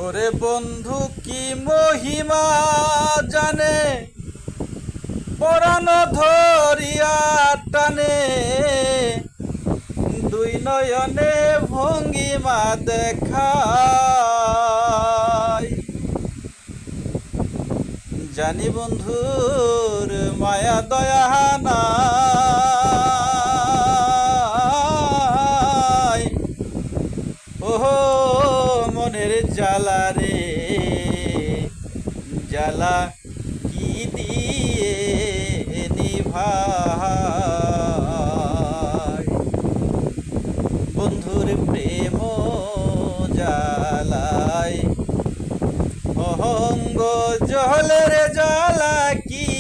ওরে বন্ধু কি মহিমা জানে, পরাণ ধরিয়া টানে, দুই নয়নে ভঙ্গিমা দেখায়। জানি বন্ধুর মায়া দয়া নাই, ওহো মনের জ্বালা রে জ্বালা কি দিয়ে নিভাই। বন্ধুর প্রেম জ্বালায় অহঙ্গ জলের জ্বালা কি